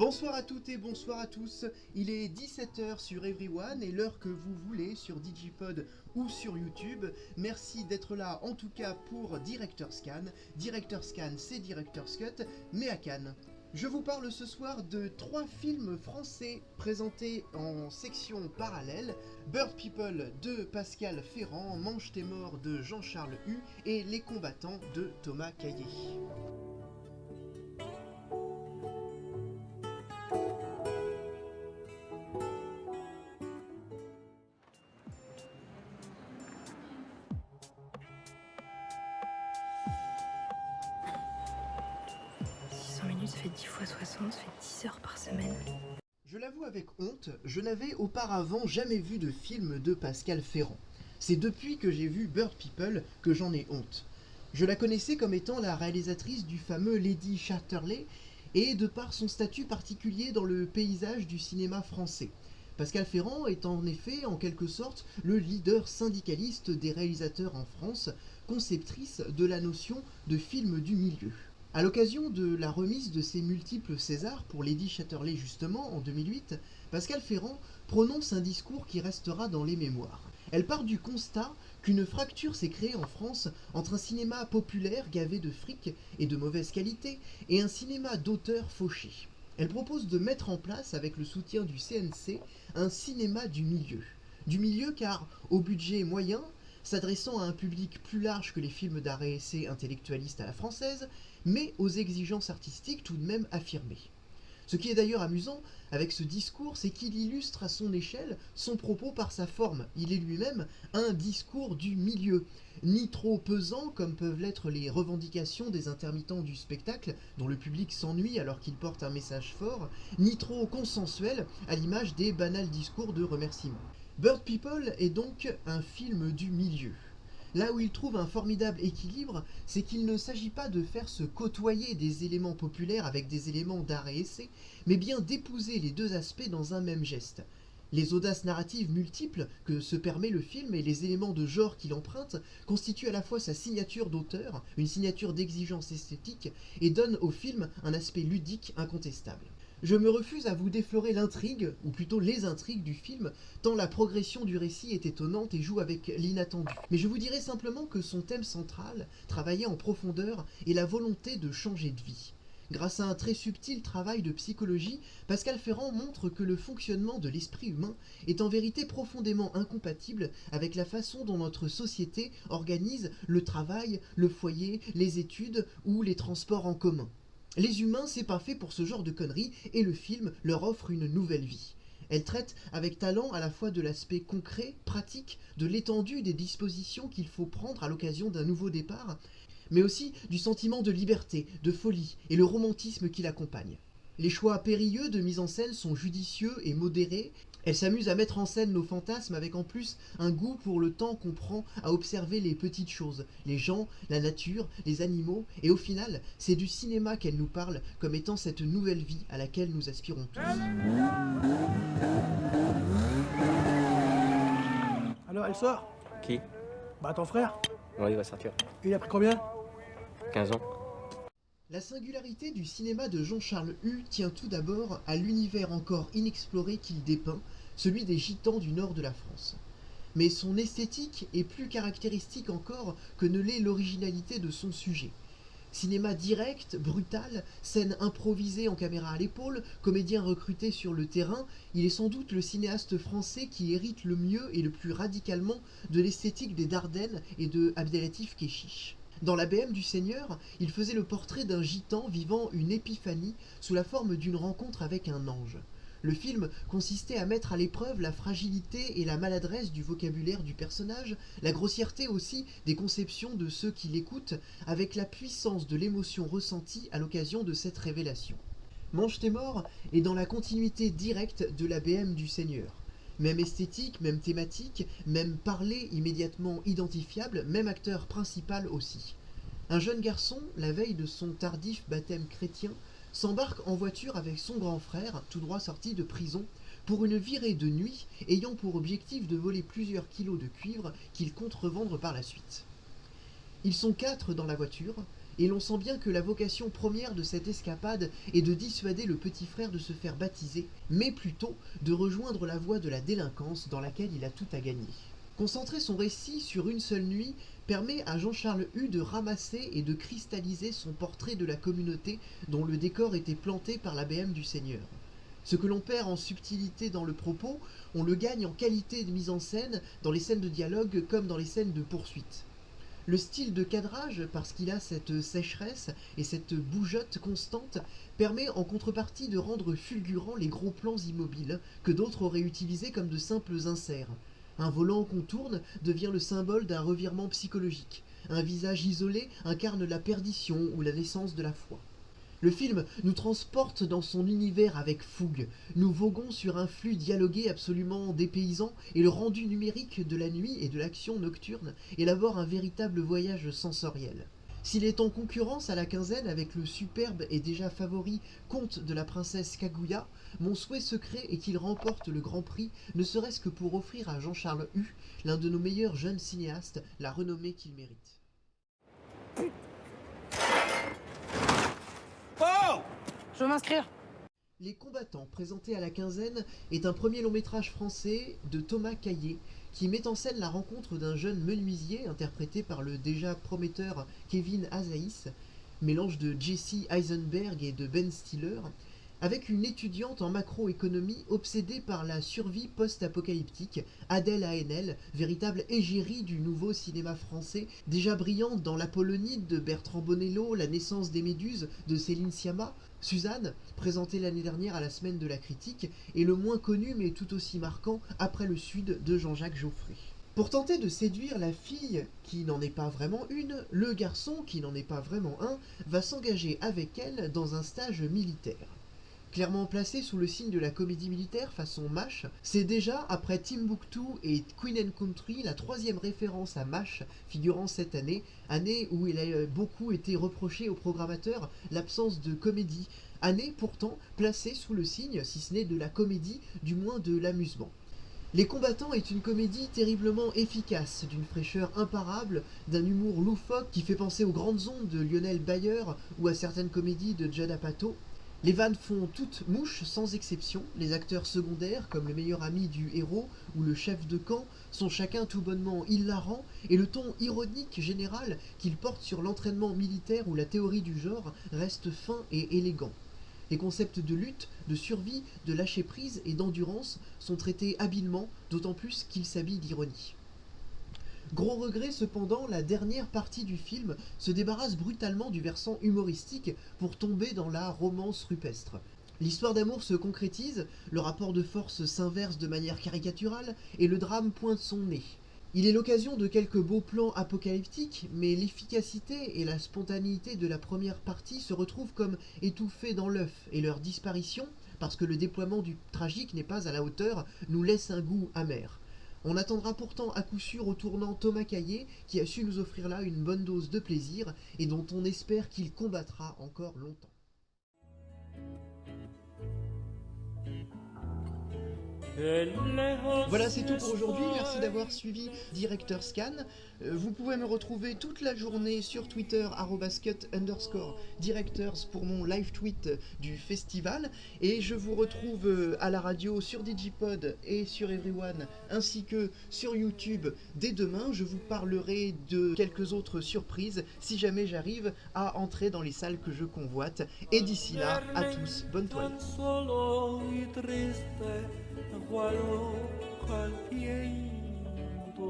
Bonsoir à toutes et bonsoir à tous, il est 17 h sur Everyone et l'heure que vous voulez sur Digipod ou sur YouTube. Merci d'être là en tout cas pour Director's Scan. Director's Scan c'est Director's Cut, mais à Cannes. Je vous parle ce soir de 3 films français présentés en section parallèle. Bird People de Pascal Ferrand, Mange tes morts de Jean-Charles Hue et Les combattants de Thomas Caillet. Ça fait 10 fois 60, ça fait 10 heures par semaine. Je l'avoue avec honte, je n'avais auparavant jamais vu de film de Pascal Ferrand. C'est depuis que j'ai vu Bird People que j'en ai honte. Je la connaissais comme étant la réalisatrice du fameux Lady Chatterley et de par son statut particulier dans le paysage du cinéma français. Pascal Ferrand est en effet, en quelque sorte, le leader syndicaliste des réalisateurs en France, conceptrice de la notion de film du milieu. À l'occasion de la remise de ses multiples Césars pour Lady Chatterley justement en 2008, Pascal Ferrand prononce un discours qui restera dans les mémoires. Elle part du constat qu'une fracture s'est créée en France entre un cinéma populaire gavé de fric et de mauvaise qualité et un cinéma d'auteur fauché. Elle propose de mettre en place, avec le soutien du CNC, un cinéma du milieu. Du milieu car, au budget moyen, s'adressant à un public plus large que les films d'art et essai intellectualistes à la française, mais aux exigences artistiques tout de même affirmées. Ce qui est d'ailleurs amusant avec ce discours, c'est qu'il illustre à son échelle son propos par sa forme. Il est lui-même un discours du milieu, ni trop pesant comme peuvent l'être les revendications des intermittents du spectacle, dont le public s'ennuie alors qu'il porte un message fort, ni trop consensuel à l'image des banals discours de remerciement. Bird People est donc un film du milieu. Là où il trouve un formidable équilibre, c'est qu'il ne s'agit pas de faire se côtoyer des éléments populaires avec des éléments d'art et essai, mais bien d'épouser les deux aspects dans un même geste. Les audaces narratives multiples que se permet le film et les éléments de genre qu'il emprunte constituent à la fois sa signature d'auteur, une signature d'exigence esthétique, et donnent au film un aspect ludique incontestable. Je me refuse à vous déflorer l'intrigue, ou plutôt les intrigues du film, tant la progression du récit est étonnante et joue avec l'inattendu. Mais je vous dirai simplement que son thème central, travaillé en profondeur, est la volonté de changer de vie. Grâce à un très subtil travail de psychologie, Pascal Ferrand montre que le fonctionnement de l'esprit humain est en vérité profondément incompatible avec la façon dont notre société organise le travail, le foyer, les études ou les transports en commun. Les humains, c'est pas fait pour ce genre de conneries, et le film leur offre une nouvelle vie. Elle traite avec talent à la fois de l'aspect concret, pratique, de l'étendue des dispositions qu'il faut prendre à l'occasion d'un nouveau départ, mais aussi du sentiment de liberté, de folie et le romantisme qui l'accompagne. Les choix périlleux de mise en scène sont judicieux et modérés. Elle s'amuse à mettre en scène nos fantasmes avec en plus un goût pour le temps qu'on prend à observer les petites choses, les gens, la nature, les animaux, et au final, c'est du cinéma qu'elle nous parle comme étant cette nouvelle vie à laquelle nous aspirons tous. Alors, elle sort? Qui? Bah, ton frère. Ouais, il va sortir. Il a pris combien? 15 ans. La singularité du cinéma de Jean-Charles Hue tient tout d'abord à l'univers encore inexploré qu'il dépeint, celui des gitans du nord de la France. Mais son esthétique est plus caractéristique encore que ne l'est l'originalité de son sujet. Cinéma direct, brutal, scène improvisée en caméra à l'épaule, comédien recruté sur le terrain, il est sans doute le cinéaste français qui hérite le mieux et le plus radicalement de l'esthétique des Dardennes et de Abdelatif Kechiche. Dans la BM du Seigneur, il faisait le portrait d'un gitan vivant une épiphanie sous la forme d'une rencontre avec un ange. Le film consistait à mettre à l'épreuve la fragilité et la maladresse du vocabulaire du personnage, la grossièreté aussi des conceptions de ceux qui l'écoutent, avec la puissance de l'émotion ressentie à l'occasion de cette révélation. Mange tes morts est dans la continuité directe de la BM du Seigneur. Même esthétique, même thématique, même parler immédiatement identifiable, même acteur principal aussi. Un jeune garçon, la veille de son tardif baptême chrétien, s'embarque en voiture avec son grand frère, tout droit sorti de prison, pour une virée de nuit ayant pour objectif de voler plusieurs kilos de cuivre qu'ils comptent revendre par la suite. Ils sont 4 dans la voiture, et l'on sent bien que la vocation première de cette escapade est de dissuader le petit frère de se faire baptiser, mais plutôt de rejoindre la voie de la délinquance dans laquelle il a tout à gagner. Concentrer son récit sur une seule nuit permet à Jean-Charles Hue de ramasser et de cristalliser son portrait de la communauté dont le décor était planté par la BM du Seigneur. Ce que l'on perd en subtilité dans le propos, on le gagne en qualité de mise en scène dans les scènes de dialogue comme dans les scènes de poursuite. Le style de cadrage, parce qu'il a cette sécheresse et cette bougeotte constante, permet en contrepartie de rendre fulgurants les gros plans immobiles que d'autres auraient utilisés comme de simples inserts. Un volant qu'on tourne devient le symbole d'un revirement psychologique. Un visage isolé incarne la perdition ou la naissance de la foi. Le film nous transporte dans son univers avec fougue. Nous voguons sur un flux dialogué absolument dépaysant et le rendu numérique de la nuit et de l'action nocturne élabore un véritable voyage sensoriel. S'il est en concurrence à la quinzaine avec le superbe et déjà favori Conte de la princesse Kaguya, mon souhait secret est qu'il remporte le Grand Prix, ne serait-ce que pour offrir à Jean-Charles Hue, l'un de nos meilleurs jeunes cinéastes, la renommée qu'il mérite. Je veux m'inscrire. Les combattants, présentés à la quinzaine, est un premier long-métrage français de Thomas Caillet, qui met en scène la rencontre d'un jeune menuisier, interprété par le déjà prometteur Kevin Azaïs, mélange de Jesse Eisenberg et de Ben Stiller, avec une étudiante en macroéconomie obsédée par la survie post-apocalyptique, Adèle Haenel, véritable égérie du nouveau cinéma français, déjà brillante dans l'Apollonide de Bertrand Bonello, La naissance des Méduses de Céline Sciamma, Suzanne, présentée l'année dernière à la Semaine de la Critique, et le moins connu mais tout aussi marquant, Après le Sud de Jean-Jacques Geoffrey. Pour tenter de séduire la fille, qui n'en est pas vraiment une, le garçon, qui n'en est pas vraiment un, va s'engager avec elle dans un stage militaire. Clairement placé sous le signe de la comédie militaire façon MASH, c'est déjà, après Timbuktu et Queen and Country, la troisième référence à MASH figurant cette année où il a beaucoup été reproché au programmateur l'absence de comédie, année pourtant placée sous le signe, si ce n'est de la comédie, du moins de l'amusement. Les Combattants est une comédie terriblement efficace, d'une fraîcheur imparable, d'un humour loufoque qui fait penser aux grandes ondes de Lionel Bayer ou à certaines comédies de Judd Apatow. Les vannes font toutes mouche sans exception, les acteurs secondaires, comme le meilleur ami du héros ou le chef de camp, sont chacun tout bonnement hilarants, et le ton ironique général qu'ils portent sur l'entraînement militaire ou la théorie du genre reste fin et élégant. Les concepts de lutte, de survie, de lâcher-prise et d'endurance sont traités habilement, d'autant plus qu'ils s'habillent d'ironie. Gros regret cependant, la dernière partie du film se débarrasse brutalement du versant humoristique pour tomber dans la romance rupestre. L'histoire d'amour se concrétise, le rapport de force s'inverse de manière caricaturale et le drame pointe son nez. Il est l'occasion de quelques beaux plans apocalyptiques, mais l'efficacité et la spontanéité de la première partie se retrouvent comme étouffées dans l'œuf, et leur disparition, parce que le déploiement du tragique n'est pas à la hauteur, nous laisse un goût amer. On attendra pourtant à coup sûr au tournant Thomas Caillet, qui a su nous offrir là une bonne dose de plaisir, et dont on espère qu'il combattra encore longtemps. Voilà, c'est tout pour aujourd'hui. Merci d'avoir suivi Directeur Scan. Vous pouvez me retrouver toute la journée sur Twitter @cut_directors pour mon live tweet du festival. Et je vous retrouve à la radio sur Digipod et sur Everyone, ainsi que sur YouTube dès demain. Je vous parlerai de quelques autres surprises si jamais j'arrive à entrer dans les salles que je convoite. Et d'ici là, à tous, bonne toilette. Guardo al tiempo.